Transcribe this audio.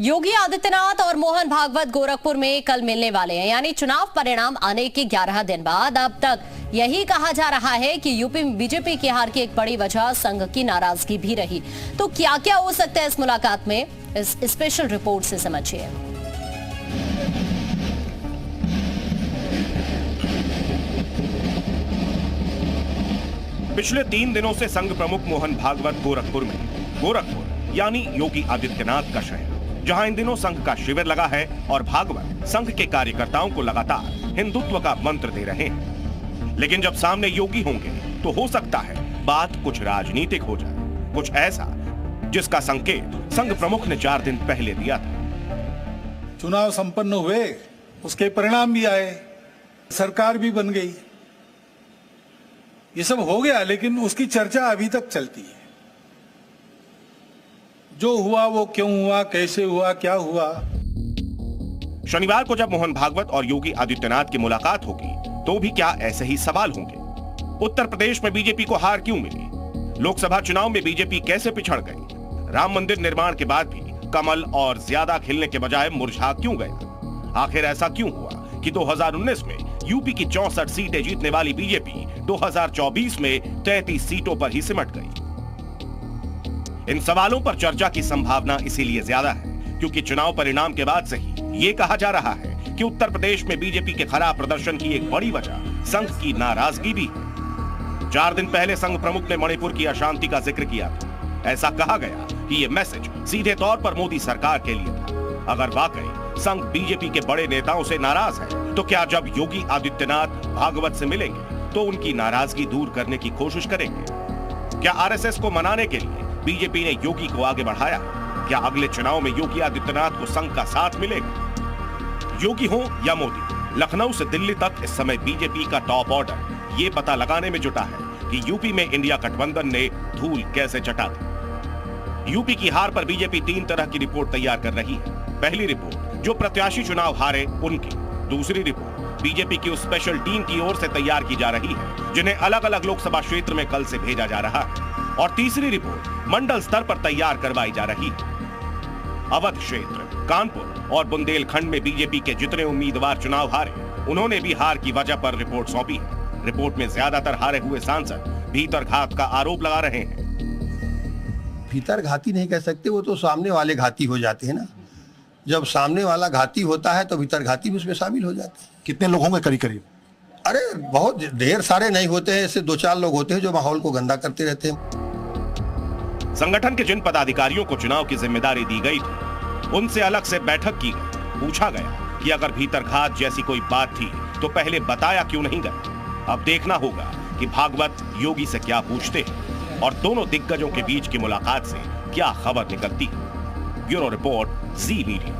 योगी आदित्यनाथ और मोहन भागवत गोरखपुर में कल मिलने वाले हैं, यानी चुनाव परिणाम आने के 11 दिन बाद। अब तक यही कहा जा रहा है कि यूपी में बीजेपी की हार की एक बड़ी वजह संघ की नाराजगी भी रही। तो क्या क्या हो सकता है इस मुलाकात में, इस स्पेशल रिपोर्ट से समझिए। पिछले 3 दिनों से संघ प्रमुख मोहन भागवत गोरखपुर में। गोरखपुर यानी योगी आदित्यनाथ का शहर, जहां इन दिनों संघ का शिविर लगा है और भागवत संघ के कार्यकर्ताओं को लगातार हिंदुत्व का मंत्र दे रहे हैं। लेकिन जब सामने योगी होंगे तो हो सकता है बात कुछ राजनीतिक हो जाए, कुछ ऐसा जिसका संकेत संघ प्रमुख ने 4 दिन पहले दिया था। चुनाव संपन्न हुए, उसके परिणाम भी आए, सरकार भी बन गई, ये सब हो गया, लेकिन उसकी चर्चा अभी तक चलती है। जो हुआ वो क्यों हुआ, कैसे हुआ, क्या हुआ। शनिवार को जब मोहन भागवत और योगी आदित्यनाथ की मुलाकात होगी तो भी क्या ऐसे ही सवाल होंगे? उत्तर प्रदेश में बीजेपी को हार क्यों मिली? लोकसभा चुनाव में बीजेपी कैसे पिछड़ गई? राम मंदिर निर्माण के बाद भी कमल और ज्यादा खिलने के बजाय मुरझा क्यों गया? आखिर ऐसा क्यों हुआ कि 2019 में यूपी की 64 सीटें जीतने वाली बीजेपी 2024 में 33 सीटों पर ही सिमट गई? इन सवालों पर चर्चा की संभावना इसीलिए ज्यादा है क्योंकि चुनाव परिणाम के बाद से ही ये कहा जा रहा है कि उत्तर प्रदेश में बीजेपी के खराब प्रदर्शन की एक बड़ी वजह संघ की नाराजगी भी है। 4 दिन पहले संघ प्रमुख ने मणिपुर की अशांति का जिक्र किया था। ऐसा कहा गया कि ये मैसेज सीधे तौर पर मोदी सरकार के लिए था। अगर वाकई संघ बीजेपी के बड़े नेताओं से नाराज है तो क्या जब योगी आदित्यनाथ भागवत से मिलेंगे तो उनकी नाराजगी दूर करने की कोशिश करेंगे? क्या आरएसएस को मनाने के लिए बीजेपी ने योगी को आगे बढ़ाया? क्या अगले चुनाव में योगी आदित्यनाथ को संघ का साथ मिलेगा? योगी हो या मोदी, लखनऊ से दिल्ली तक इस समय बीजेपी का टॉप ऑर्डर ये पता लगाने में जुटा है कि यूपी में इंडिया गठबंधन ने धूल कैसे चटा दी। यूपी की हार पर बीजेपी 3 तरह की रिपोर्ट तैयार कर रही है। पहली रिपोर्ट जो प्रत्याशी चुनाव हारे उनकी, दूसरी रिपोर्ट बीजेपी की उस स्पेशल टीम की ओर से तैयार की जा रही है जिन्हें अलग अलग लोकसभा क्षेत्र में कल से भेजा जा रहा है, और तीसरी रिपोर्ट मंडल स्तर पर तैयार करवाई जा रही है। अवध क्षेत्र, कानपुर और बुंदेलखंड में बीजेपी के जितने उम्मीदवार चुनाव हारे, उन्होंने भी हार की वजह पर रिपोर्ट सौंपी है। रिपोर्ट में ज्यादातर हारे हुए सांसद भीतरघात का आरोप लगा रहे हैं। भीतरघाती नहीं कह सकते, वो तो सामने वाले घाती हो जाते हैं ना। जब सामने वाला घाती होता है तो भीतरघाती भी उसमें शामिल हो जाते हैं। कितने लोग होंगे करीब करीब? अरे बहुत ढेर सारे नहीं होते हैं, ऐसे 2-4 लोग होते हैं जो माहौल को गंदा करते रहते हैं। संगठन के जिन पदाधिकारियों को चुनाव की जिम्मेदारी दी गई थी उनसे अलग से बैठक की गई। पूछा गया कि अगर भीतरघात जैसी कोई बात थी तो पहले बताया क्यों नहीं गया? अब देखना होगा कि भागवत योगी से क्या पूछते हैं और दोनों दिग्गजों के बीच की मुलाकात से क्या खबर निकलती है। ब्यूरो रिपोर्ट, जी मीडिया।